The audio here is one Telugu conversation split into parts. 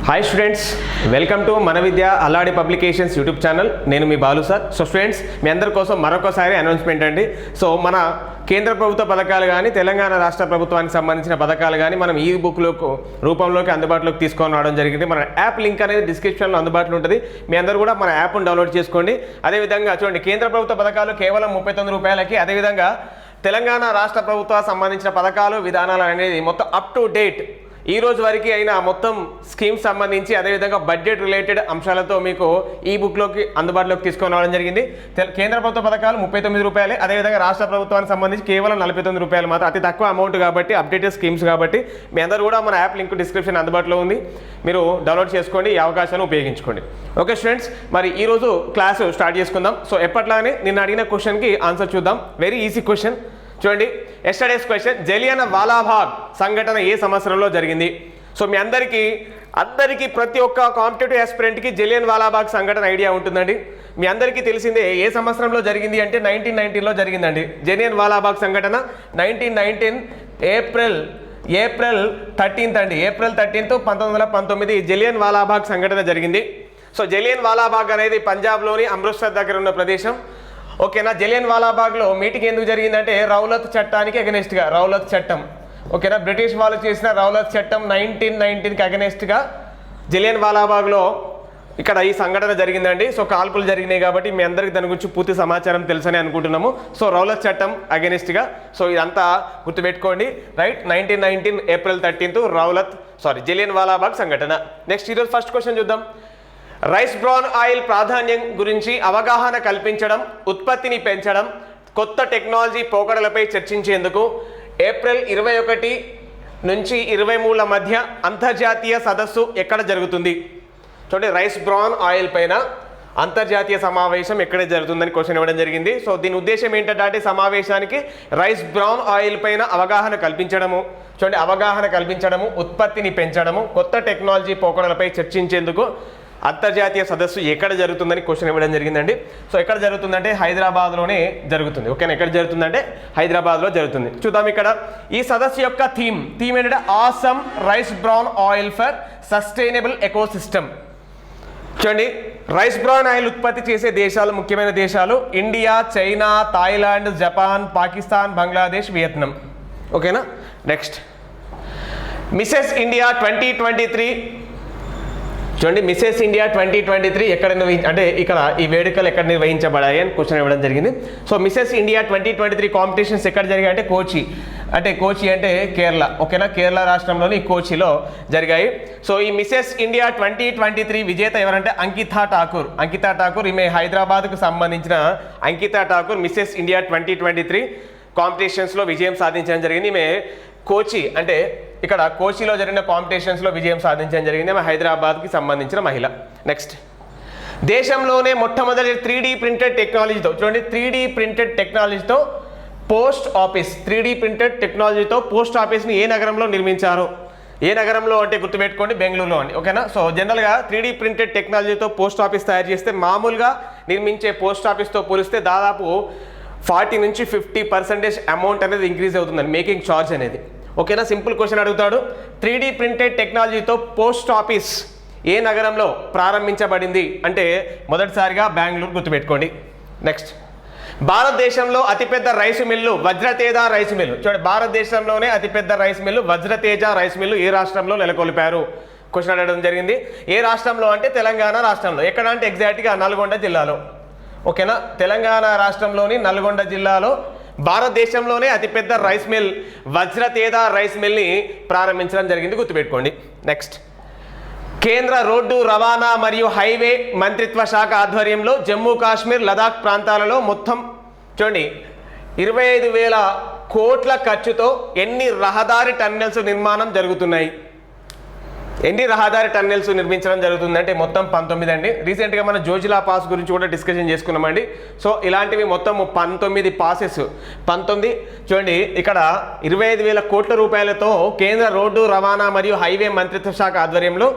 హాయ్ స్టూడెంట్స్, వెల్కమ్ టు మన విద్య అల్లాడి పబ్లికేషన్స్ యూట్యూబ్ ఛానల్. నేను మీ బాలు సార్. సో స్టూడెంట్స్, మీ అందరి కోసం మరొకసారి అనౌన్స్మెంట్ అండి. సో మన కేంద్ర ప్రభుత్వ పథకాలు కానీ తెలంగాణ రాష్ట్ర ప్రభుత్వానికి సంబంధించిన పథకాలు కానీ మనం ఈ బుక్లో రూపంలోకి అందుబాటులోకి తీసుకొని రావడం జరిగింది. మన యాప్ లింక్ అనేది డిస్క్రిప్షన్లో అందుబాటులో ఉంటుంది. మీ అందరూ కూడా మన యాప్ను డౌన్లోడ్ చేసుకోండి. అదేవిధంగా చూడండి, కేంద్ర ప్రభుత్వ పథకాలు కేవలం 39 రూపాయలకి, అదేవిధంగా తెలంగాణ రాష్ట్ర ప్రభుత్వానికి సంబంధించిన పథకాలు విధానాలు అనేది మొత్తం అప్ టు డేట్ ఈ రోజు వరకు అయిన మొత్తం స్కీమ్స్ సంబంధించి అదేవిధంగా బడ్జెట్ రిలేటెడ్ అంశాలతో మీకు ఈ బుక్లోకి అందుబాటులోకి తీసుకొని రావడం జరిగింది. కేంద్ర ప్రభుత్వ పథకాలు 39 రూపాయలే, అదేవిధంగా రాష్ట్ర ప్రభుత్వానికి సంబంధించి కేవలం 49 రూపాయలు మాత్రం. అతి తక్కువ అమౌంట్ కాబట్టి, అప్డేటెడ్ స్కీమ్స్ కాబట్టి మీ అందరూ కూడా మన యాప్ లింక్ డిస్క్రిప్షన్ అందుబాటులో ఉంది. మీరు డౌన్లోడ్ చేసుకోండి, ఈ అవకాశాన్ని ఉపయోగించుకోండి. ఓకే స్టూడెంట్స్, మరి ఈరోజు క్లాసు స్టార్ట్ చేసుకుందాం. సో ఎప్పట్లానే నిన్న అడిగిన క్వశ్చన్కి ఆన్సర్ చూద్దాం. వెరీ ఈజీ క్వశ్చన్ చూడండి. ఎస్టర్డేస్ క్వశ్చన్, జలియన్ వాలాబాగ్ సంఘటన ఏ సంవత్సరంలో జరిగింది? సో మీ అందరికీ ప్రతి ఒక్క కాంపిటేటివ్ ఆస్పిరెంట్కి జలియన్ వాలాబాగ్ సంఘటన ఐడియా ఉంటుందండి. మీ అందరికీ తెలిసిందే ఏ సంవత్సరంలో జరిగింది అంటే 1919లో జరిగిందండి. జలియన్ వాలాబాగ్ సంఘటన 1919 ఏప్రిల్ 13th అండి. ఏప్రిల్ 13th 1919 జలియన్ వాలాబాగ్ సంఘటన జరిగింది. సో జలియన్ వాలాబాగ్ అనేది పంజాబ్లోని అమృత్సర్ దగ్గర ఉన్న ప్రదేశం. ఓకేనా. జలియన్ వాలాబాగ్లో మీటింగ్ ఎందుకు జరిగిందంటే రౌలత్ చట్టానికి అగెనెస్ట్గా, రౌలత్ చట్టం. ఓకేనా, బ్రిటిష్ వాళ్ళు చేసిన రౌలత్ చట్టం 1919కి అగెనెస్ట్గా జలియన్ వాలాబాగ్లో ఇక్కడ ఈ సంఘటన జరిగిందండి. సో కాల్పులు జరిగినాయి కాబట్టి మీ అందరికీ దాని గురించి పూర్తి సమాచారం తెలుసని అనుకుంటున్నాము. సో రౌలత్ చట్టం అగెనెస్ట్గా, సో ఇదంతా గుర్తుపెట్టుకోండి. Right, 1919 April 13th Jallian Walabagh సంఘటన. నెక్స్ట్ ఈరోజు ఫస్ట్ క్వశ్చన్ చూద్దాం. రైస్ బ్రాన్ ఆయిల్ ప్రాధాన్యం గురించి అవగాహన కల్పించడం, ఉత్పత్తిని పెంచడం, కొత్త టెక్నాలజీ పోకడలపై చర్చించేందుకు ఏప్రిల్ 21 నుంచి 23 మధ్య అంతర్జాతీయ సదస్సు ఎక్కడ జరుగుతుంది? చూడండి, రైస్ బ్రాన్ ఆయిల్ పైన అంతర్జాతీయ సమావేశం ఎక్కడ జరుగుతుందని క్వశ్చన్ ఇవ్వడం జరిగింది. సో దీని ఉద్దేశం ఏంటంటే సమావేశానికి రైస్ బ్రాన్ ఆయిల్ పైన అవగాహన కల్పించడము, చూడండి అవగాహన కల్పించడము, ఉత్పత్తిని పెంచడము, కొత్త టెక్నాలజీ పోకడలపై చర్చించేందుకు అంతర్జాతీయ సదస్సు ఎక్కడ జరుగుతుందని క్వశ్చన్ ఇవ్వడం జరిగిందండి. సో ఎక్కడ జరుగుతుందంటే హైదరాబాద్లోనే జరుగుతుంది. ఓకేనా, ఎక్కడ జరుగుతుందంటే హైదరాబాద్లో జరుగుతుంది. చూద్దాం ఇక్కడ ఈ సదస్సు యొక్క థీమ్ ఏంటంటే awesome rice bran oil for sustainable ecosystem. చూడండి, రైస్ బ్రాన్ ఆయిల్ ఉత్పత్తి చేసే దేశాలు, ముఖ్యమైన దేశాలు India, China, Thailand, Japan, Pakistan, Bangladesh, Vietnam. ఓకేనా. Next Mrs India 2023. చూడండి, మిసెస్ ఇండియా 2023 ఎక్కడ అంటే ఇక్కడ ఈ వేడుకలు ఎక్కడ నిర్వహించబడాయి అని క్వశ్చన్ ఇవ్వడం జరిగింది. సో మిసెస్ ఇండియా 2023 కాంపిటీషన్స్ ఎక్కడ జరిగాయి అంటే కోచి అంటే కేరళ. ఓకేనా, కేరళ రాష్ట్రంలోని కోచిలో జరిగాయి. సో ఈ మిసెస్ ఇండియా 2023 విజేత ఎవరంటే అంకితా ఠాకూర్. ఈమె హైదరాబాద్కు సంబంధించిన అంకితా ఠాకూర్ మిసెస్ ఇండియా 2023 కాంపిటీషన్స్లో విజయం సాధించడం జరిగింది. ఈమె కోచి అంటే ఇక్కడ కోచిలో జరిగిన కాంపిటీషన్స్లో విజయం సాధించడం జరిగింది. ఆమె హైదరాబాద్కి సంబంధించిన మహిళ. నెక్స్ట్, దేశంలోనే మొట్టమొదటి 3D ప్రింటెడ్ టెక్నాలజీతో, చూడండి 3D ప్రింటెడ్ టెక్నాలజీతో పోస్ట్ ఆఫీస్, 3D ప్రింటెడ్ టెక్నాలజీతో పోస్ట్ ఆఫీస్ని ఏ నగరంలో నిర్మించారు? ఏ నగరంలో అంటే గుర్తుపెట్టుకోండి, బెంగళూరులో అండి. ఓకేనా. సో జనరల్గా 3D ప్రింటెడ్ టెక్నాలజీతో పోస్ట్ ఆఫీస్ తయారు చేస్తే మామూలుగా నిర్మించే పోస్ట్ ఆఫీస్తో పోలిస్తే దాదాపు 40 నుంచి 50% అమౌంట్ అనేది ఇంక్రీజ్ అవుతుందండి, మేకింగ్ ఛార్జ్ అనేది. ఓకేనా. సింపుల్ క్వశ్చన్ అడుగుతాడు, 3D ప్రింటెడ్ టెక్నాలజీతో పోస్ట్ ఆఫీస్ ఏ నగరంలో ప్రారంభించబడింది అంటే మొదటిసారిగా బెంగళూరు, గుర్తుపెట్టుకోండి. నెక్స్ట్, భారతదేశంలో అతిపెద్ద రైసు మిల్లు వజ్రతేజ రైసు మిల్లు. చూడండి, భారతదేశంలోనే అతిపెద్ద రైస్ మిల్లు వజ్రతేజ రైస్ మిల్లు ఏ రాష్ట్రంలో నెలకొల్పారు? క్వశ్చన్ అడగడం జరిగింది. ఏ రాష్ట్రంలో అంటే తెలంగాణ రాష్ట్రంలో. ఎక్కడ అంటే ఎగ్జాక్ట్గా నల్గొండ జిల్లాలో. ఓకేనా, తెలంగాణ రాష్ట్రంలోని నల్గొండ జిల్లాలో భారతదేశంలోనే అతిపెద్ద రైస్ మిల్ వజ్రతేజ రైస్ మిల్ని ప్రారంభించడం జరిగింది, గుర్తుపెట్టుకోండి. నెక్స్ట్, కేంద్ర రోడ్డు రవాణా మరియు హైవే మంత్రిత్వ శాఖ ఆధ్వర్యంలో జమ్మూ కాశ్మీర్, లదాఖ్ ప్రాంతాలలో మొత్తం చూడండి 25,000 కోట్ల ఖర్చుతో ఎన్ని రహదారి టన్నెల్స్ నిర్మాణం జరుగుతున్నాయి? ఎన్ని రహదారి టన్నెల్స్ నిర్మించడం జరుగుతుందంటే మొత్తం 19 అండి. రీసెంట్గా మన జోజిలా పాస్ గురించి కూడా డిస్కషన్ చేసుకున్నామండి. సో ఇలాంటివి మొత్తం 19 పాసెస్. 19 చూడండి, ఇక్కడ 25,000 కోట్ల రూపాయలతో కేంద్ర రోడ్డు రవాణా మరియు హైవే మంత్రిత్వ శాఖ ఆధ్వర్యంలో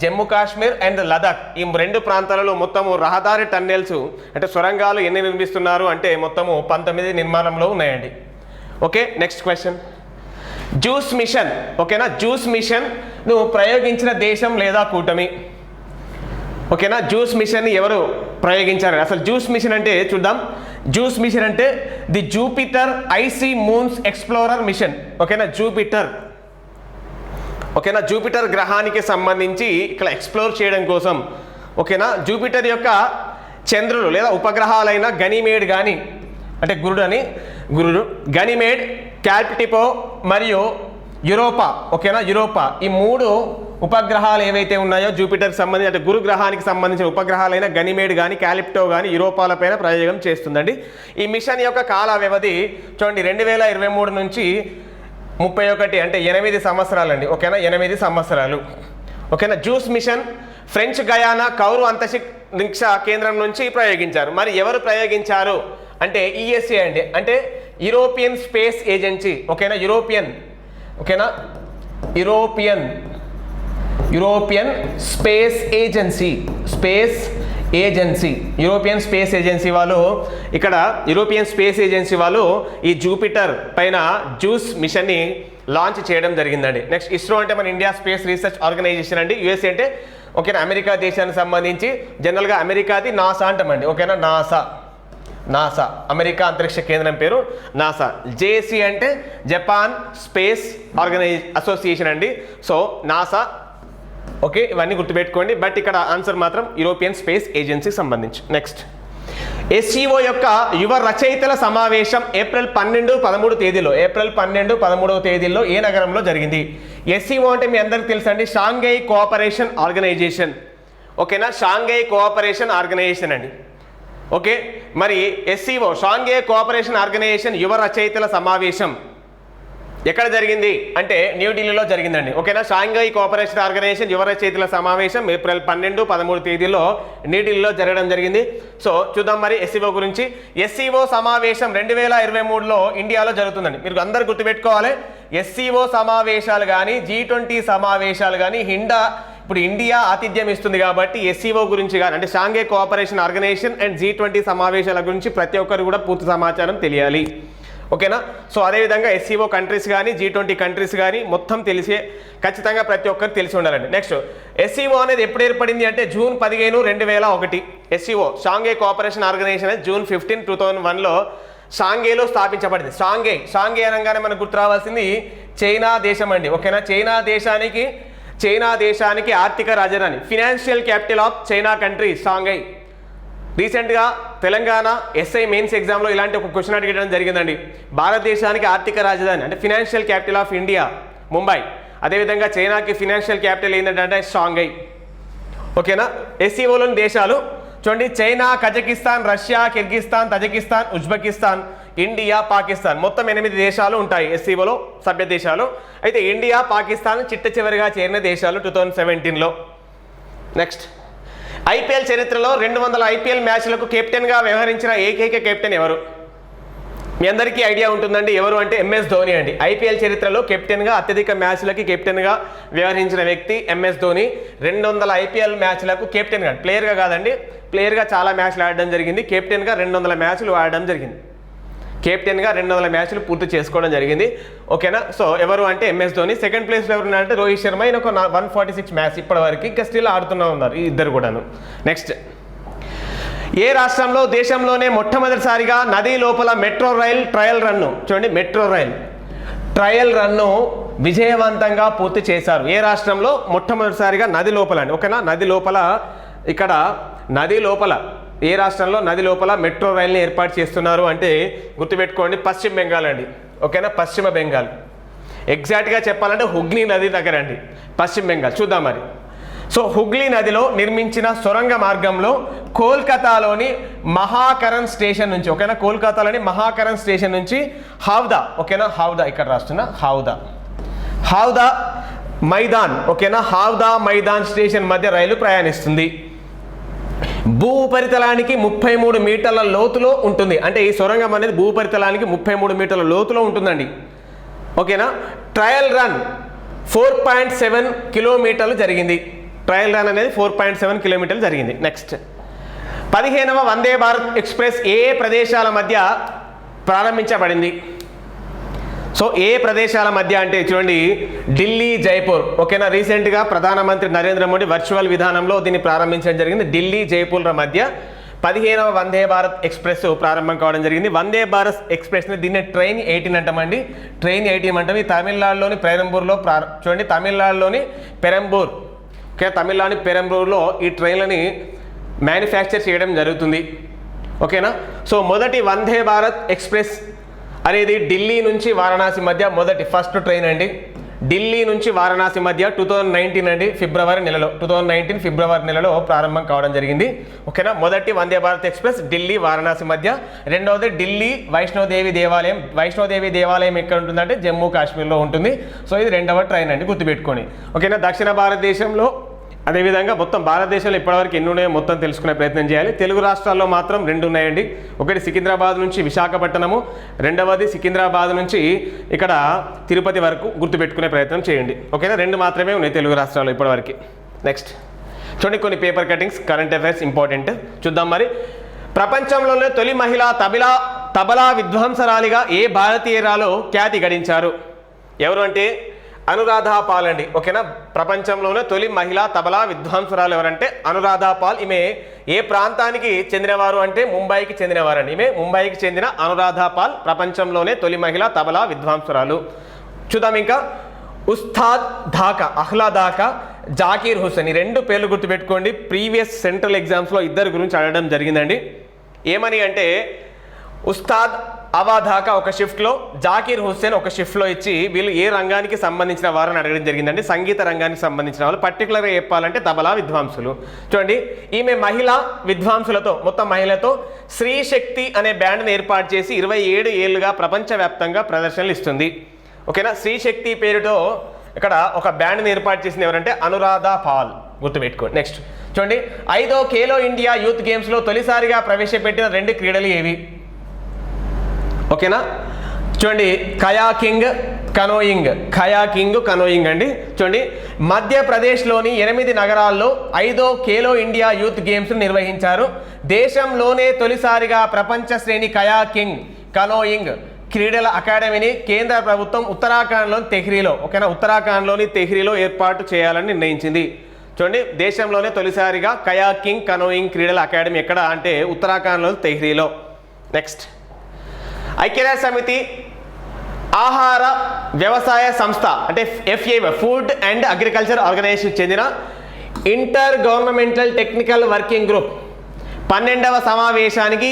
జమ్మూ కాశ్మీర్ అండ్ లదాఖ్ ఈ 2 ప్రాంతాలలో మొత్తము రహదారి టన్నెల్స్ అంటే సొరంగాలు ఎన్ని నిర్మిస్తున్నారు అంటే మొత్తము 19 నిర్మాణంలో ఉన్నాయండి. Okay. Next question, JUICE mission, ఓకేనా, జూస్ మిషన్ నువ్వు ప్రయోగించిన దేశం లేదా కూటమి, ఓకేనా. జూస్ మిషన్ ఎవరు ప్రయోగించారు? అసలు జూస్ మిషన్ అంటే చూద్దాం. జూస్ మిషన్ అంటే the Jupiter icy moons explorer mission, ఓకేనా. జూపిటర్, ఓకేనా, జూపిటర్ గ్రహానికి సంబంధించి ఇక్కడ ఎక్స్ప్లోర్ చేయడం కోసం, ఓకేనా. జూపిటర్ యొక్క చంద్రులు లేదా ఉపగ్రహాలైన గనిమేడ్ కానీ, అంటే గురుడు గనిమేడ్, క్యాల్పిటిపో మరియు యూరోపా, ఓకేనా, యూరోపా, ఈ 3 ఉపగ్రహాలు ఏవైతే ఉన్నాయో జూపిటర్కి సంబంధించి అంటే గురు గ్రహానికి సంబంధించిన ఉపగ్రహాలైన గనిమేడ్ కానీ, క్యాలిప్టో కానీ యూరోపాలపైన ప్రయోగం చేస్తుందండి. ఈ మిషన్ యొక్క కాల వ్యవధి చూడండి 2023 నుంచి 31 అంటే 8 సంవత్సరాలండి, ఓకేనా, 8 సంవత్సరాలు, ఓకేనా. జూస్ మిషన్ ఫ్రెంచ్ గయానా కౌరు అంతరిక్ష కేంద్రం నుంచి ప్రయోగించారు. మరి ఎవరు ప్రయోగించారు అంటే ఈఎస్ఏ అండి, అంటే యూరోపియన్ స్పేస్ ఏజెన్సీ, ఓకేనా. ఓకేనా, యూరోపియన్ స్పేస్ ఏజెన్సీ వాళ్ళు ఇక్కడ యూరోపియన్ స్పేస్ ఏజెన్సీ వాళ్ళు ఈ జూపిటర్ పైన జూస్ మిషన్ని లాంచ్ చేయడం జరిగిందండి. నెక్స్ట్ ఇస్రో అంటే మన ఇండియా స్పేస్ రీసెర్చ్ ఆర్గనైజేషన్ అండి. యుఎస్ఏ అంటే ఓకేనా అమెరికా దేశానికి సంబంధించి జనరల్గా అమెరికాది నాసా అంటామండి, ఓకేనా. నాసా అమెరికా అంతరిక్ష కేంద్రం పేరు నాసా. జేఏసీ అంటే జపాన్ స్పేస్ అసోసియేషన్ అండి. సో నాసా, ఓకే, ఇవన్నీ గుర్తుపెట్టుకోండి. బట్ ఇక్కడ ఆన్సర్ మాత్రం యూరోపియన్ స్పేస్ ఏజెన్సీకి సంబంధించి. నెక్స్ట్ ఎస్సీఓ యొక్క యువ రచయితల సమావేశం ఏప్రిల్ 12-13 తేదీల్లో ఏ నగరంలో జరిగింది? ఎస్సీఓ అంటే మీ అందరికీ తెలుసండి, షాంఘై కోఆపరేషన్ ఆర్గనైజేషన్, ఓకేనా. షాంఘై కోఆపరేషన్ ఆర్గనైజేషన్ అండి, ఓకే. మరి ఎస్సీఓ షాంఘై కోఆపరేషన్ ఆర్గనైజేషన్ యువ రచయితల సమావేశం ఎక్కడ జరిగింది అంటే న్యూఢిల్లీలో జరిగిందండి, ఓకేనా. షాంఘై కోఆపరేషన్ ఆర్గనైజేషన్ యువ రచయితల సమావేశం ఏప్రిల్ 12-13 తేదీల్లో న్యూఢిల్లీలో జరగడం జరిగింది. సో చూద్దాం మరి ఎస్సీఓ గురించి. ఎస్సీఓ సమావేశం 2023లో ఇండియాలో జరుగుతుందండి. మీరు అందరు గుర్తుపెట్టుకోవాలి, ఎస్సీఓ సమావేశాలు కానీ G20 సమావేశాలు కానీ ఇప్పుడు ఇండియా ఆతిథ్యం ఇస్తుంది కాబట్టి ఎస్సీఓ గురించి కానీ అంటే Shanghai cooperation organisation and G20 సమావేశాల గురించి ప్రతి ఒక్కరు కూడా పూర్తి సమాచారం తెలియాలి, ఓకేనా. సో అదేవిధంగా ఎస్సీఓ కంట్రీస్ కానీ G20 కంట్రీస్ కానీ మొత్తం తెలిసే ఖచ్చితంగా ప్రతి ఒక్కరు తెలిసి ఉండాలండి. నెక్స్ట్ ఎస్సీఓ అనేది ఎప్పుడు ఏర్పడింది అంటే June 15, 2001. SCO Shanghai cooperation organisation అనేది June 15, 2001లో షాంఘైలో స్థాపించబడింది. షాంఘై అనగానే మనకు గుర్తు రావాల్సింది చైనా దేశం అండి, ఓకేనా. చైనా దేశానికి ఆర్థిక రాజధాని, financial capital of China country Shanghai. రీసెంట్గా తెలంగాణ ఎస్ఐ మెయిన్స్ ఎగ్జామ్లో ఇలాంటి ఒక క్వశ్చన్ అడిగడం జరిగిందండి. భారతదేశానికి ఆర్థిక రాజధాని అంటే financial capital of India Mumbai, అదేవిధంగా చైనాకి ఫినాన్షియల్ క్యాపిటల్ ఏంటంటే షాంఘై, ఓకేనా. ఎస్సీఓలోని దేశాలు చూడండి, China, Kazakhstan, Russia, Kyrgyzstan, Tajikistan, Uzbekistan, India, Pakistan, మొత్తం 8 దేశాలు ఉంటాయి ఎస్సీఓలో సభ్య దేశాలు. అయితే ఇండియా, పాకిస్తాన్ చిట్ట చివరిగా చేరిన దేశాలు 2017లో. నెక్స్ట్ ఐపీఎల్ చరిత్రలో 200 ఐపీఎల్ మ్యాచ్లకు కెప్టెన్గా వ్యవహరించిన ఏకైక కెప్టెన్ ఎవరు? మీ అందరికీ ఐడియా ఉంటుందండి, ఎవరు అంటే MS ధోని అండి. ఐపీఎల్ చరిత్రలో కెప్టెన్గా అత్యధిక మ్యాచ్లకి కెప్టెన్గా వ్యవహరించిన వ్యక్తి MS ధోని. 200 ఐపీఎల్ మ్యాచ్లకు కెప్టెన్గా, ప్లేయర్గా కాదండి, ప్లేయర్గా చాలా మ్యాచ్లు ఆడడం జరిగింది, కెప్టెన్గా 200 మ్యాచ్లు ఆడడం జరిగింది, కెప్టెన్గా 200 మ్యాచ్లు పూర్తి చేసుకోవడం జరిగింది, ఓకేనా. సో ఎవరు అంటే MS ధోని. సెకండ్ ప్లేస్లో ఎవరు ఉన్నారంటే రోహిత్ శర్మ, ఈయన ఒక 146 మ్యాచ్ ఇప్పటివరకు ఇంకా స్టిల్ ఆడుతూ ఉన్నారు ఈ ఇద్దరు కూడాను. నెక్స్ట్ ఏ రాష్ట్రంలో దేశంలోనే మొట్టమొదటిసారిగా నది లోపల మెట్రో రైల్ ట్రయల్ రన్ను, చూడండి మెట్రో రైల్ ట్రయల్ రన్ను విజయవంతంగా పూర్తి చేశారు? ఏ రాష్ట్రంలో మొట్టమొదటిసారిగా నది లోపల అండి, ఓకేనా. నది లోపల, ఇక్కడ నది లోపల ఏ రాష్ట్రంలో నది లోపల మెట్రో రైల్ని ఏర్పాటు చేస్తున్నారు అంటే గుర్తుపెట్టుకోండి, పశ్చిమ బెంగాల్ అండి, ఓకేనా. పశ్చిమ బెంగాల్, ఎగ్జాక్ట్గా చెప్పాలంటే హుగ్లీ నది దగ్గర అండి, పశ్చిమ బెంగాల్. చూద్దాం మరి. సో హుగ్లీ నదిలో నిర్మించిన సొరంగ మార్గంలో కోల్కతాలోని మహాకరణ్ స్టేషన్ నుంచి, ఓకేనా, కోల్కతాలోని మహాకరణ్ స్టేషన్ నుంచి హౌదా, ఓకేనా, హౌదా ఇక్కడ రాస్తున్నా, హౌదా మైదాన్, ఓకేనా, హౌదా మైదాన్ స్టేషన్ మధ్య రైలు ప్రయాణిస్తుంది. భూ ఉపరితలానికి 33 మీటర్ల లోతులో ఉంటుంది. అంటే ఈ సొరంగం అనేది భూ ఉపరితలానికి 33 మీటర్ల లోతులో ఉంటుందండి, ఓకేనా. ట్రయల్ రన్ 4.7 కిలోమీటర్లు జరిగింది. ట్రయల్ రన్ అనేది 4.7 కిలోమీటర్లు జరిగింది. నెక్స్ట్ 15వ వందే భారత్ ఎక్స్ప్రెస్ ఏ ప్రదేశాల మధ్య ప్రారంభించబడింది? సో ఏ ప్రదేశాల మధ్య అంటే చూడండి ఢిల్లీ జైపూర్ ఓకేనా. రీసెంట్గా ప్రధానమంత్రి నరేంద్ర మోడీ వర్చువల్ విధానంలో దీన్ని ప్రారంభించడం జరిగింది. ఢిల్లీ జైపూర్ల మధ్య 15వ వందే భారత్ ఎక్స్ప్రెస్ ప్రారంభం కావడం జరిగింది. వందే భారత్ ఎక్స్ప్రెస్ని దీన్ని ట్రైన్ 18 అంటామండి. ట్రైన్ 18 అంటాం. ఈ తమిళనాడులోని పెరంబూర్లో చూడండి తమిళనాడులోని పెరంబూర్ ఓకే తమిళనాడు పెరంబూర్లో ఈ ట్రైన్లని మ్యానుఫ్యాక్చర్ చేయడం జరుగుతుంది ఓకేనా. సో మొదటి వందే భారత్ ఎక్స్ప్రెస్ అనేది ఢిల్లీ నుంచి వారణాసి మధ్య ఫస్ట్ ట్రైన్ అండి. ఢిల్లీ నుంచి వారణాసి మధ్య 2019 అండి ఫిబ్రవరి నెలలో ప్రారంభం కావడం జరిగింది ఓకేనా. మొదటి వందే భారత్ ఎక్స్ప్రెస్ ఢిల్లీ వారణాసి మధ్య. రెండవది ఢిల్లీ వైష్ణోదేవి దేవాలయం ఎక్కడ ఉంటుందంటే జమ్మూ కాశ్మీర్లో ఉంటుంది. సో ఇది రెండవ ట్రైన్ అండి, గుర్తుపెట్టుకోండి ఓకేనా. దక్షిణ భారతదేశంలో అదేవిధంగా మొత్తం భారతదేశంలో ఇప్పటివరకు ఎన్ని ఉన్నాయో మొత్తం తెలుసుకునే ప్రయత్నం చేయాలి. తెలుగు రాష్ట్రాల్లో మాత్రం 2 ఉన్నాయండి. ఒకటి సికింద్రాబాద్ నుంచి విశాఖపట్నము, రెండవది సికింద్రాబాద్ నుంచి ఇక్కడ తిరుపతి వరకు గుర్తుపెట్టుకునే ప్రయత్నం చేయండి ఓకేనా. 2 మాత్రమే ఉన్నాయి తెలుగు రాష్ట్రాల్లో ఇప్పటివరకు. నెక్స్ట్ చూడండి కొన్ని paper cuttings current affairs important చూద్దాం. మరి ప్రపంచంలోనే తొలి మహిళా తబలా విద్వాంసరాలిగా ఏ భారతీయురాలు ఖ్యాతి గడించారు? ఎవరు అంటే అనురాధా పాల్ అండి ఓకేనా. ప్రపంచంలోనే తొలి మహిళా తబలా విద్వాంసురాలు ఎవరంటే అనురాధా పాల్. ఈమె ఏ ప్రాంతానికి చెందినవారు అంటే ముంబైకి చెందినవారండి. ఈమె ముంబైకి చెందిన అనురాధా పాల్ ప్రపంచంలోనే తొలి మహిళా తబలా విద్వాంసురాలు. చూద్దాం ఇంకా ఉస్తాద్ ఢాకా, అహ్లాదాకా, జాకీర్ హుస్సేన్. ఈ 2 పేర్లు గుర్తుపెట్టుకోండి. ప్రీవియస్ సెంట్రల్ ఎగ్జామ్స్లో ఇద్దరి గురించి అడగడం జరిగిందండి. ఏమని అంటే ఉస్తాద్ అవాధాకా ఒక షిఫ్ట్లో, జాకీర్ హుస్సేన్ ఒక షిఫ్ట్లో ఇచ్చి వీళ్ళు ఏ రంగానికి సంబంధించిన వారని అడగడం జరిగిందండి. సంగీత రంగానికి సంబంధించిన వాళ్ళు, పర్టికులర్గా చెప్పాలంటే తబలా విద్వాంసులు. చూడండి ఈమె మహిళా విద్వాంసులతో మొత్తం మహిళతో శ్రీ శక్తి అనే బ్యాండ్ని ఏర్పాటు చేసి 27 ఏళ్ళుగా ప్రపంచవ్యాప్తంగా ప్రదర్శనలు ఇస్తుంది ఓకేనా. శ్రీ శక్తి పేరుతో ఇక్కడ ఒక బ్యాండ్ని ఏర్పాటు చేసింది ఎవరంటే అనురాధా పాల్, గుర్తుపెట్టుకోండి. నెక్స్ట్ చూడండి 5వ ఖేలో ఇండియా యూత్ గేమ్స్లో తొలిసారిగా ప్రవేశపెట్టిన 2 క్రీడలు ఏవి? ఓకేనా చూడండి కయాకింగ్ కనోయింగ్ అండి. చూడండి మధ్యప్రదేశ్లోని 8 నగరాల్లో 5వ ఖేలో ఇండియా యూత్ గేమ్స్ నిర్వహించారు. దేశంలోనే తొలిసారిగా ప్రపంచ శ్రేణి కయాకింగ్ కనోయింగ్ క్రీడల అకాడమీని కేంద్ర ప్రభుత్వం ఉత్తరాఖండ్లోని తెహ్రీలో ఏర్పాటు చేయాలని నిర్ణయించింది. చూడండి దేశంలోనే తొలిసారిగా కయాకింగ్ కనోయింగ్ క్రీడల అకాడమీ ఎక్కడ అంటే ఉత్తరాఖండ్లోని తెహ్రీలో. నెక్స్ట్ ఐక్యరాజ్య సమితి ఆహార వ్యవసాయ సంస్థ అంటే FAO ఫుడ్ అండ్ అగ్రికల్చర్ ఆర్గనైజేషన్కి చెందిన intergovernmental technical working group 12వ సమావేశానికి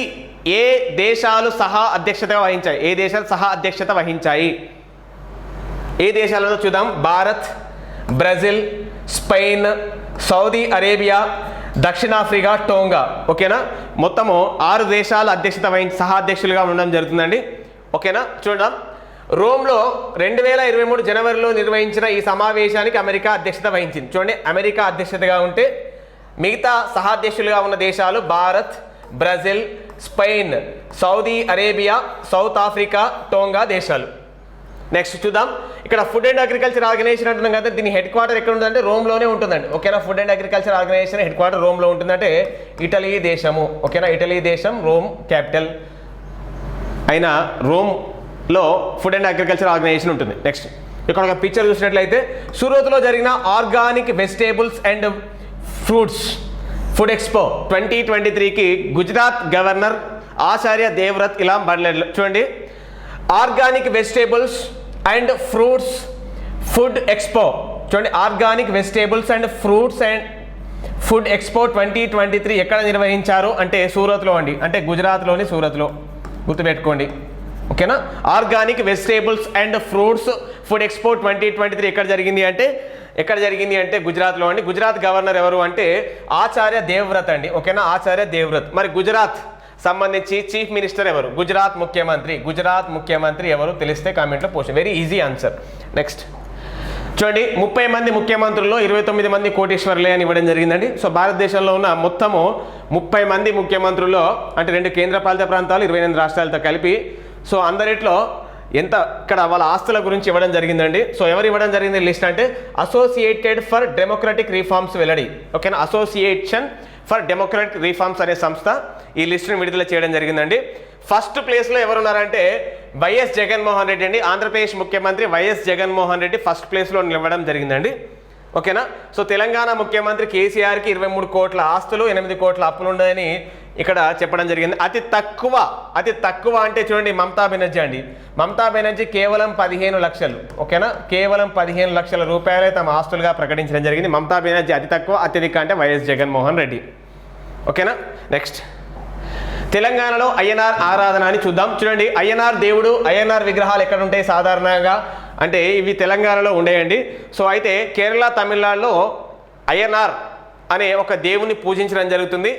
ఏ దేశాలు సహా అధ్యక్షత వహించాయి? ఏ దేశాలలో చూద్దాం. Bharat, Brazil, Spain, Saudi Arabia, దక్షిణాఫ్రికా, టోంగా ఓకేనా. మొత్తము 6 దేశాలు సహా అధ్యక్షులుగా ఉండడం జరుగుతుందండి ఓకేనా. చూద్దాం రోమ్లో 2023 జనవరిలో నిర్వహించిన ఈ సమావేశానికి అమెరికా అధ్యక్షత వహించింది. చూడండి అమెరికా అధ్యక్షతగా ఉంటే మిగతా సహాధ్యక్షులుగా ఉన్న దేశాలు Bharat, Brazil, Spain, Saudi Arabia, south Africa, Tonga దేశాలు. నెక్స్ట్ చూద్దాం ఇక్కడ ఫుడ్ అండ్ అగ్రికల్చర్ ఆర్గనైజేషన్ అంటున్నాం కదా, దీని హెడ్ క్వార్టర్ ఎక్కడ ఉంటుందంటే రోమ్లోనే ఉంటుందండి ఓకేనా. Food and agriculture organisation headquarters రోమ్లో ఉంటుందంటే ఇటలీ దేశము ఓకేనా. ఇటలీ దేశం రోమ్ క్యాపిటల్ అయిన రోమ్లో ఫుడ్ అండ్ అగ్రికల్చర్ ఆర్గనైజేషన్ ఉంటుంది. నెక్స్ట్ ఇక్కడ ఒక పిక్చర్ చూసినట్లయితే సూరత్లో జరిగిన organic vegetables and fruits food expo 2023కి గుజరాత్ గవర్నర్ ఆచార్య దేవ్వ్రత్ ఇలా బడలేరు. చూడండి organic vegetables and fruits food expo. చూడండి organic vegetables and fruits and food expo 2023 ఎక్కడ నిర్వహించారు అంటే సూరత్లో అండి, అంటే గుజరాత్లోని సూరత్లో, గుర్తుపెట్టుకోండి ఓకేనా. Organic vegetables and fruits food expo 2023 ఎక్కడ జరిగింది అంటే గుజరాత్లో అండి. గుజరాత్ గవర్నర్ ఎవరు అంటే ఆచార్య దేవ్వ్రత్ అండి ఓకేనా, ఆచార్య దేవ్వ్రత్. మరి గుజరాత్ సంబంధించి చీఫ్ మినిస్టర్ ఎవరు? గుజరాత్ ముఖ్యమంత్రి ఎవరు తెలిస్తే కామెంట్లో post. Very easy answer. Next చూడండి 30 మంది ముఖ్యమంత్రుల్లో 29 మంది కోటీశ్వర్లే అని ఇవ్వడం జరిగిందండి. సో భారతదేశంలో ఉన్న మొత్తము 30 మంది ముఖ్యమంత్రుల్లో అంటే 2 కేంద్రపాలిత ప్రాంతాలు 28 రాష్ట్రాలతో కలిపి సో అందరిట్లో ఎంత ఇక్కడ వాళ్ళ ఆస్తుల గురించి ఇవ్వడం జరిగిందండి. సో ఎవరు ఇవ్వడం జరిగింది లిస్ట్ అంటే అసోసియేటెడ్ ఫర్ డెమోక్రటిక్ రిఫార్మ్స్ వెల్లడి ఓకేనా. అసోసియేషన్ ఫర్ డెమోక్రటిక్ రిఫార్మ్స్ అనే సంస్థ ఈ లిస్టును విడుదల చేయడం జరిగిందండి. ఫస్ట్ ప్లేస్లో ఎవరున్నారంటే వైఎస్ జగన్మోహన్ రెడ్డి అండి. ఆంధ్రప్రదేశ్ ముఖ్యమంత్రి వైఎస్ జగన్మోహన్ రెడ్డి ఫస్ట్ ప్లేస్లో నిలవడం జరిగిందండి. ఓకేనా. సో తెలంగాణ ముఖ్యమంత్రి కేసీఆర్కి 23 కోట్ల ఆస్తులు, 8 కోట్ల అప్పులు ఉన్నాయని ఇక్కడ చెప్పడం జరిగింది. అతి తక్కువ అంటే చూడండి మమతా బెనర్జీ అండి. మమతా బెనర్జీ కేవలం 15 లక్షలు. ఓకేనా, కేవలం 15 లక్షల రూపాయలే తమ ఆస్తులుగా ప్రకటించడం జరిగింది. మమతా బెనర్జీ అతి తక్కువ, అత్యధిక అంటే వైఎస్ జగన్మోహన్ రెడ్డి. ఓకేనా. నెక్స్ట్ తెలంగాణలో అయ్యనార్ ఆరాధన అని చూద్దాం. చూడండి అయ్యనార్ దేవుడు, అయ్యనార్ విగ్రహాలు ఎక్కడ ఉంటాయి సాధారణంగా అంటే ఇవి తెలంగాణలో ఉండేయండి. సో అయితే కేరళ, తమిళనాడులో అయ్యనార్ అనే ఒక దేవుని పూజించడం జరుగుతుంది.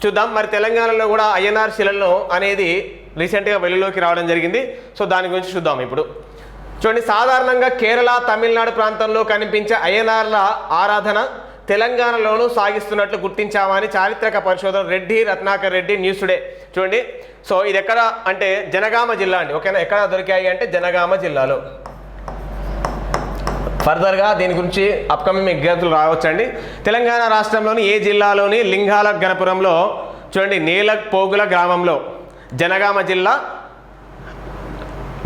చూద్దాం మరి తెలంగాణలో కూడా అయ్యనార్ శిలలు అనేది రీసెంట్గా వెలుగులోకి రావడం జరిగింది. సో దాని గురించి చూద్దాం ఇప్పుడు. చూడండి సాధారణంగా కేరళ, తమిళనాడు ప్రాంతంలో కనిపించే అయ్యనార్ల ఆరాధన తెలంగాణలోనూ సాగిస్తున్నట్లు గుర్తించామని చారిత్రక పరిశోధన రెడ్డి రత్నాకర్ రెడ్డి న్యూస్ టుడే. చూడండి సో ఇది ఎక్కడ అంటే జనగామ జిల్లా అండి. ఓకేనా, ఎక్కడ దొరికాయి అంటే జనగామ జిల్లాలో. ఫర్దర్గా దీని గురించి అప్కమింగ్ ఎగ్జాంపుల్ రావచ్చండి. తెలంగాణ రాష్ట్రంలోని ఏ జిల్లాలోని లింగాల గణపురంలో చూడండి నేలపోగుల గ్రామంలో, జనగామ జిల్లా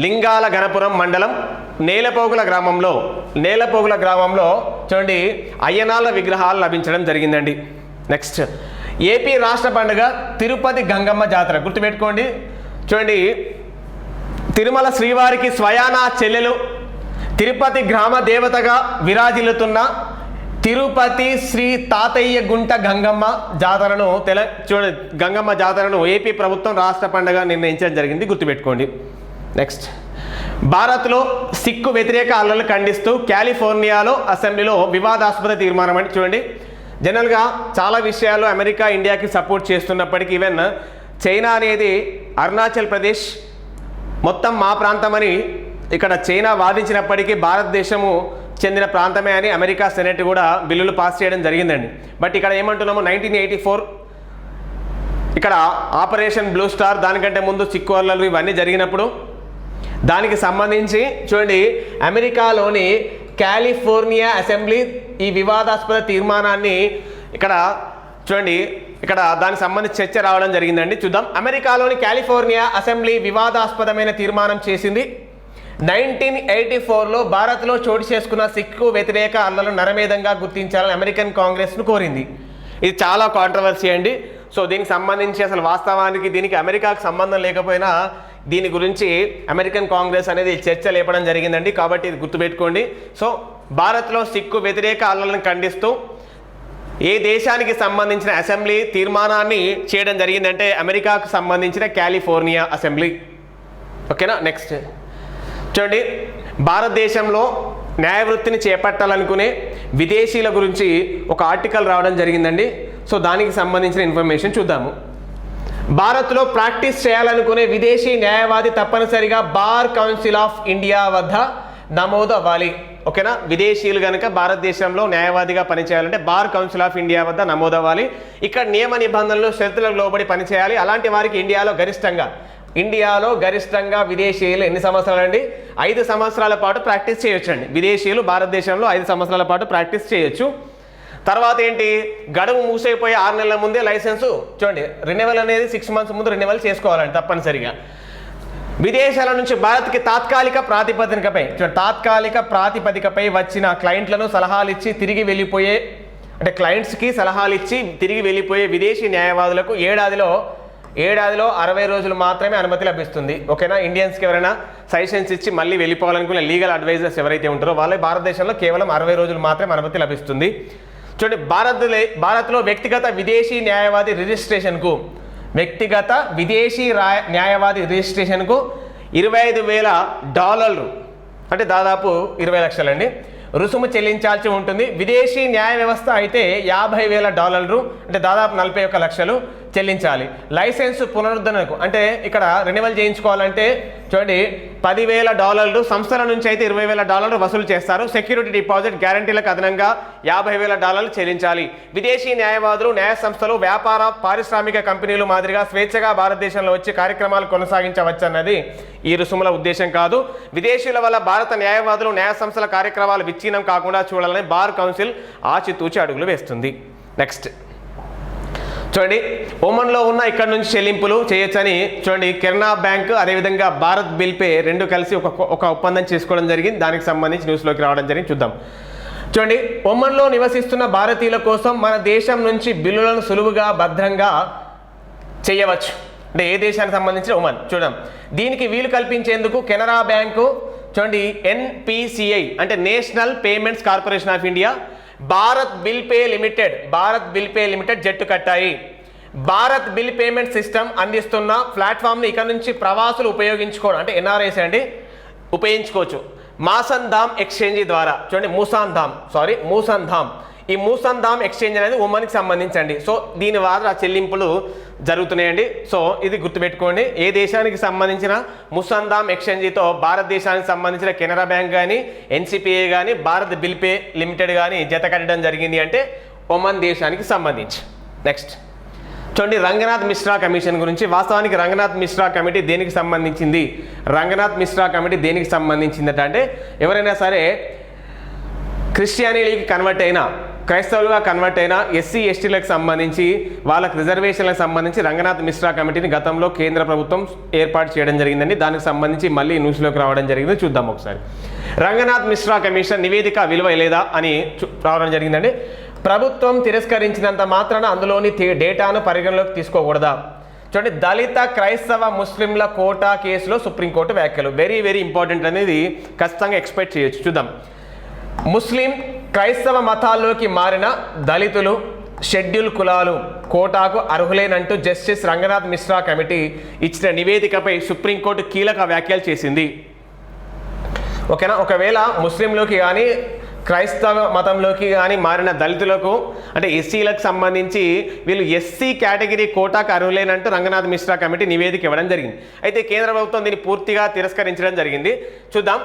లింగాల గణపురం మండలం నేలపోగుల గ్రామంలో చూడండి అయ్యనార్ల విగ్రహాలు లభించడం జరిగిందండి. నెక్స్ట్ ఏపీ రాష్ట్ర పండుగ తిరుపతి గంగమ్మ జాతర గుర్తుపెట్టుకోండి. చూడండి తిరుమల శ్రీవారికి స్వయానా చెల్లెలు, తిరుపతి గ్రామ దేవతగా విరాజిల్లుతున్న తిరుపతి శ్రీ తాతయ్య గుంట గంగమ్మ జాతరను చూడండి గంగమ్మ జాతరను ఏపీ ప్రభుత్వం రాష్ట్ర పండుగ నిర్ణయించడం జరిగింది, గుర్తుపెట్టుకోండి. నెక్స్ట్ భారత్లో సిక్కు వ్యతిరేక అల్లర్లు ఖండిస్తూ కాలిఫోర్నియాలో అసెంబ్లీలో వివాదాస్పద తీర్మానం అంటే చూడండి జనరల్గా చాలా విషయాల్లో అమెరికా ఇండియాకి సపోర్ట్ చేస్తున్నప్పటికీ ఈవెన్ చైనా అనేది అరుణాచల్ ప్రదేశ్ మొత్తం మా ప్రాంతమని ఇక్కడ చైనా వాదించినప్పటికీ భారతదేశము చెందిన ప్రాంతమే అని అమెరికా సెనెట్ కూడా బిల్లులు పాస్ చేయడం జరిగిందండి. బట్ ఇక్కడ ఏమంటున్నాము 1984 ఇక్కడ ఆపరేషన్ బ్లూ స్టార్, దానికంటే ముందు సిక్కు అల్లర్లు ఇవన్నీ జరిగినప్పుడు దానికి సంబంధించి చూడండి అమెరికాలోని కాలిఫోర్నియా అసెంబ్లీ ఈ వివాదాస్పద తీర్మానాన్ని ఇక్కడ చూడండి ఇక్కడ దానికి సంబంధించి చర్చ రావడం జరిగిందండి. చూద్దాం. అమెరికాలోని కాలిఫోర్నియా అసెంబ్లీ వివాదాస్పదమైన తీర్మానం చేసింది. 1984లో భారత్లో చోటు చేసుకున్న సిక్కు వ్యతిరేక అల్లర్లను నరమేధంగా గుర్తించాలని అమెరికన్ కాంగ్రెస్ను కోరింది. ఇది చాలా కాంట్రవర్సీ అండి. సో దీనికి సంబంధించి అసలు వాస్తవానికి దీనికి అమెరికాకు సంబంధం లేకపోయినా దీని గురించి అమెరికన్ కాంగ్రెస్ అనేది చర్చ లేపడం జరిగిందండి. కాబట్టి ఇది గుర్తుపెట్టుకోండి. సో భారత్లో సిక్కు వ్యతిరేక అల్లర్లను ఖండిస్తూ ఏ దేశానికి సంబంధించిన అసెంబ్లీ తీర్మానాన్ని చేయడం జరిగిందంటే అమెరికాకు సంబంధించిన కాలిఫోర్నియా అసెంబ్లీ. ఓకేనా. నెక్స్ట్ చూడండి భారతదేశంలో న్యాయవృత్తిని చేపట్టాలనుకునే విదేశీయుల గురించి ఒక ఆర్టికల్ రావడం జరిగిందండి. సో దానికి సంబంధించిన ఇన్ఫర్మేషన్ చూద్దాము. భారత్లో ప్రాక్టీస్ చేయాలనుకునే విదేశీ న్యాయవాది తప్పనిసరిగా బార్ కౌన్సిల్ ఆఫ్ ఇండియా వద్ద నమోదు అవ్వాలి. ఓకేనా. విదేశీయులు కనుక భారతదేశంలో న్యాయవాదిగా పనిచేయాలంటే బార్ కౌన్సిల్ ఆఫ్ ఇండియా వద్ద నమోదు అవ్వాలి. ఇక్కడ నియమ నిబంధనలు షరతులకు లోబడి పనిచేయాలి. అలాంటి వారికి ఇండియాలో గరిష్టంగా విదేశీయులు ఎన్ని సంవత్సరాలు అండి 5 సంవత్సరాల పాటు ప్రాక్టీస్ చేయొచ్చండి. విదేశీయులు భారతదేశంలో 5 సంవత్సరాల పాటు ప్రాక్టీస్ చేయొచ్చు. తర్వాత ఏంటి గడువు మూసైపోయే 6 నెలల ముందే లైసెన్సు చూడండి రెన్యువల్ అనేది 6 మంత్స్ ముందు రెన్యువల్ చేసుకోవాలండి తప్పనిసరిగా. విదేశాల నుంచి భారత్కి తాత్కాలిక ప్రాతిపదికపై వచ్చిన క్లయింట్లను సలహాలు ఇచ్చి తిరిగి వెళ్ళిపోయే క్లయింట్స్కి సలహాలు ఇచ్చి తిరిగి వెళ్ళిపోయే విదేశీ న్యాయవాదులకు ఏడాదిలో 60 రోజులు మాత్రమే అనుమతి లభిస్తుంది. ఓకేనా. ఇండియన్స్కి ఎవరైనా సజెషన్స్ ఇచ్చి మళ్ళీ వెళ్ళిపోవాలనుకునే లీగల్ అడ్వైజర్స్ ఎవరైతే ఉంటారో వాళ్ళే భారతదేశంలో కేవలం 60 రోజులు మాత్రమే అనుమతి లభిస్తుంది. చూడండి భారత్లో వ్యక్తిగత విదేశీ న్యాయవాది రిజిస్ట్రేషన్కు $25,000 అంటే దాదాపు 20 లక్షలండి రుసుము చెల్లించాల్సి ఉంటుంది. విదేశీ న్యాయ వ్యవస్థ అయితే $50,000 అంటే దాదాపు 41 లక్షలు చెల్లించాలి. లైసెన్స్ పునరుద్ధరణకు అంటే ఇక్కడ రెన్యువల్ చేయించుకోవాలంటే చూడండి $10,000, సంస్థల నుంచి అయితే $20,000 వసూలు చేస్తారు. సెక్యూరిటీ డిపాజిట్ గ్యారంటీలకు అదనంగా $50,000 చెల్లించాలి. విదేశీ న్యాయవాదులు న్యాయ సంస్థలు వ్యాపార పారిశ్రామిక కంపెనీలు మాదిరిగా స్వేచ్ఛగా భారతదేశంలో వచ్చి కార్యక్రమాలు కొనసాగించవచ్చన్నది ఈ రుసుముల ఉద్దేశం కాదు. విదేశీయుల వల్ల భారత న్యాయవాదులు న్యాయ సంస్థల కార్యక్రమాలు విచ్ఛిన్నం కాకుండా చూడాలని బార్ కౌన్సిల్ ఆచితూచి అడుగులు వేస్తుంది. నెక్స్ట్ చూడండి, ఒమన్లో ఉన్న ఇక్కడ నుంచి చెల్లింపులు చేయొచ్చని చూడండి కెనరా బ్యాంక్ అదేవిధంగా భారత్ బిల్ పే రెండు కలిసి ఒక ఒప్పందం చేసుకోవడం జరిగింది. దానికి సంబంధించి న్యూస్లోకి రావడం జరిగింది. చూద్దాం. చూడండి, ఒమన్లో నివసిస్తున్న భారతీయుల కోసం మన దేశం నుంచి బిల్లులను సులువుగా భద్రంగా చేయవచ్చు. అంటే ఏ దేశానికి సంబంధించిన ఒమన్. చూద్దాం, దీనికి వీలు కల్పించేందుకు కెనరా బ్యాంకు చూడండి NPCI అంటే national payments corporation of India, Bharat bill pay limited జట్టు కట్టాయి. భారత్ బిల్ పేమెంట్ సిస్టమ్ అందిస్తున్న ప్లాట్ఫామ్ని ఇక్కడ నుంచి ప్రవాసులు ఉపయోగించుకోవడం అంటే NRIs అండి ఉపయోగించుకోవచ్చు. మాసంధామ్ ఎక్స్చేంజ్ ద్వారా చూడండి మూసంధామ్ ఈ మూసంధామ్ ఎక్స్చేంజ్ అనేది ఉమెన్కి సంబంధించండి. సో దీని ద్వారా చెల్లింపులు జరుగుతున్నాయండి. సో ఇది గుర్తుపెట్టుకోండి. ఏ దేశానికి సంబంధించిన మూసంధామ్ ఎక్స్చేంజ్తో భారతదేశానికి సంబంధించిన కెనరా బ్యాంక్ కానీ NCPA కానీ భారత్ బిల్ పే లిమిటెడ్ కానీ జత కట్టడం జరిగింది అంటే ఒమన్ దేశానికి సంబంధించి. నెక్స్ట్ చూడండి, రంగనాథ్ మిశ్రా కమిషన్ గురించి. వాస్తవానికి రంగనాథ్ మిశ్రా కమిటీ దేనికి సంబంధించింది? రంగనాథ్ మిశ్రా కమిటీ దేనికి సంబంధించిందట అంటే ఎవరైనా సరే క్రిస్టియానిటీకి కన్వర్ట్ అయినా క్రైస్తవులుగా కన్వర్ట్ అయిన SC/STలకు సంబంధించి వాళ్ళకి రిజర్వేషన్లకు సంబంధించి రంగనాథ్ మిశ్రా కమిటీని గతంలో కేంద్ర ప్రభుత్వం ఏర్పాటు చేయడం జరిగిందండి. దానికి సంబంధించి మళ్ళీ న్యూస్లోకి రావడం జరిగింది. చూద్దాం ఒకసారి. రంగనాథ్ మిశ్రా కమిషన్ నివేదిక విలువ లేదా అని రావడం జరిగిందండి. ప్రభుత్వం తిరస్కరించినంత మాత్రాన అందులోని డేటాను పరిగణలోకి తీసుకోకూడదా? చూడండి, దళిత క్రైస్తవ ముస్లింల కోటా కేసులో సుప్రీంకోర్టు వ్యాఖ్యలు వెరీ వెరీ ఇంపార్టెంట్ అనేది ఖచ్చితంగా ఎక్స్పెక్ట్ చేయొచ్చు. చూద్దాం. ముస్లిం క్రైస్తవ మతాల్లోకి మారిన దళితులు షెడ్యూల్ కులాలు కోటాకు అర్హులేనంటూ జస్టిస్ రంగనాథ్ మిశ్రా కమిటీ ఇచ్చిన నివేదికపై సుప్రీంకోర్టు కీలక వ్యాఖ్యలు చేసింది. ఓకేనా? ఒకవేళ ముస్లింలోకి కానీ క్రైస్తవ మతంలోకి కానీ మారిన దళితులకు అంటే SCలకు సంబంధించి వీళ్ళు SC కేటగిరీ కోటాకు అర్హులేనంటూ రంగనాథ్ మిశ్రా కమిటీ నివేదిక ఇవ్వడం జరిగింది. అయితే కేంద్ర ప్రభుత్వం దీన్ని పూర్తిగా తిరస్కరించడం జరిగింది. చూద్దాం.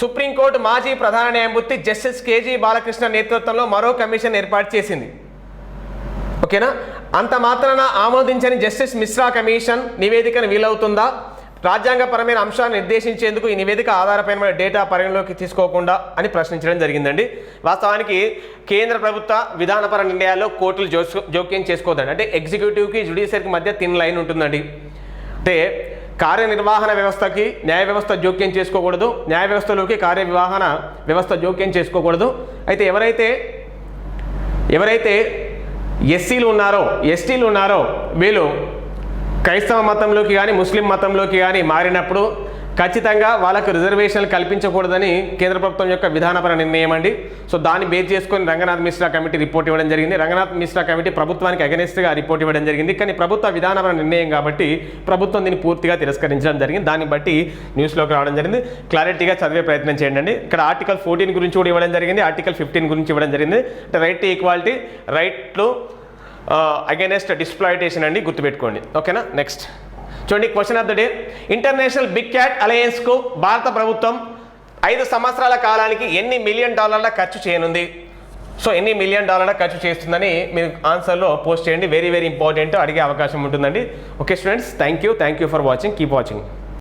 సుప్రీంకోర్టు మాజీ ప్రధాన న్యాయమూర్తి జస్టిస్ KG బాలకృష్ణ నేతృత్వంలో మరో కమిషన్ ఏర్పాటు చేసింది. ఓకేనా? అంత మాత్రాన ఆమోదించని జస్టిస్ మిశ్రా కమిషన్ నివేదికను వీలవుతుందా? రాజ్యాంగపరమైన అంశాన్ని నిర్దేశించేందుకు ఈ నివేదిక ఆధారపైన డేటా పరిగణలోకి తీసుకోకుండా అని ప్రశ్నించడం జరిగిందండి. వాస్తవానికి కేంద్ర ప్రభుత్వ విధానపర నిర్ణయాల్లో కోర్టులు జోక్యం చేసుకోవద్దండి. అంటే ఎగ్జిక్యూటివ్కి జ్యుడిషియరీకి మధ్య థిన్ లైన్ ఉంటుందండి. అంటే కార్యనిర్వహణ వ్యవస్థకి న్యాయ వ్యవస్థ జోక్యం చేసుకోకూడదు, న్యాయ వ్యవస్థలోకి కార్యనిర్వహణ వ్యవస్థ జోక్యం చేసుకోకూడదు. అయితే ఎవరైతే SCలు ఉన్నారో STలు ఉన్నారో వీళ్ళు క్రైస్తవ మతంలోకి కానీ ముస్లిం మతంలోకి కానీ మారినప్పుడు ఖచ్చితంగా వాళ్ళకు రిజర్వేషన్లు కల్పించకూడదని కేంద్ర ప్రభుత్వం యొక్క విధానపర నిర్ణయం అండి. సో దాన్ని బేస్ చేసుకొని రంగనాథ్ మిశ్రా కమిటీ రిపోర్ట్ ఇవ్వడం జరిగింది. రంగనాథ్ మిశ్రా కమిటీ ప్రభుత్వానికి అగెనిస్ట్గా రిపోర్ట్ ఇవ్వడం జరిగింది. కానీ ప్రభుత్వ విధానపర నిర్ణయం కాబట్టి ప్రభుత్వం దీన్ని పూర్తిగా తిరస్కరించడం జరిగింది. దాన్ని బట్టి న్యూస్లోకి రావడం జరిగింది. క్లారిటీగా చదివే ప్రయత్నం చేయండి. ఇక్కడ ఆర్టికల్ 14 గురించి కూడా ఇవ్వడం జరిగింది, ఆర్టికల్ 15 గురించి ఇవ్వడం జరిగింది. అంటే right to equality, right to against exploitation అండి, గుర్తుపెట్టుకోండి. ఓకేనా? నెక్స్ట్ చూడండి, question of the day. International big cat అలయన్స్కు భారత ప్రభుత్వం 5 సంవత్సరాల కాలానికి ఎన్ని $1 మిలియన్ ఖర్చు చేయనుంది? సో ఎన్ని $1 మిలియన్ ఖర్చు చేస్తుందని మీరు ఆన్సర్లో పోస్ట్ చేయండి. వెరీ వెరీ ఇంపార్టెంట్, అడిగే అవకాశం ఉంటుందండి. Okay students, thank you for watching. Keep watching.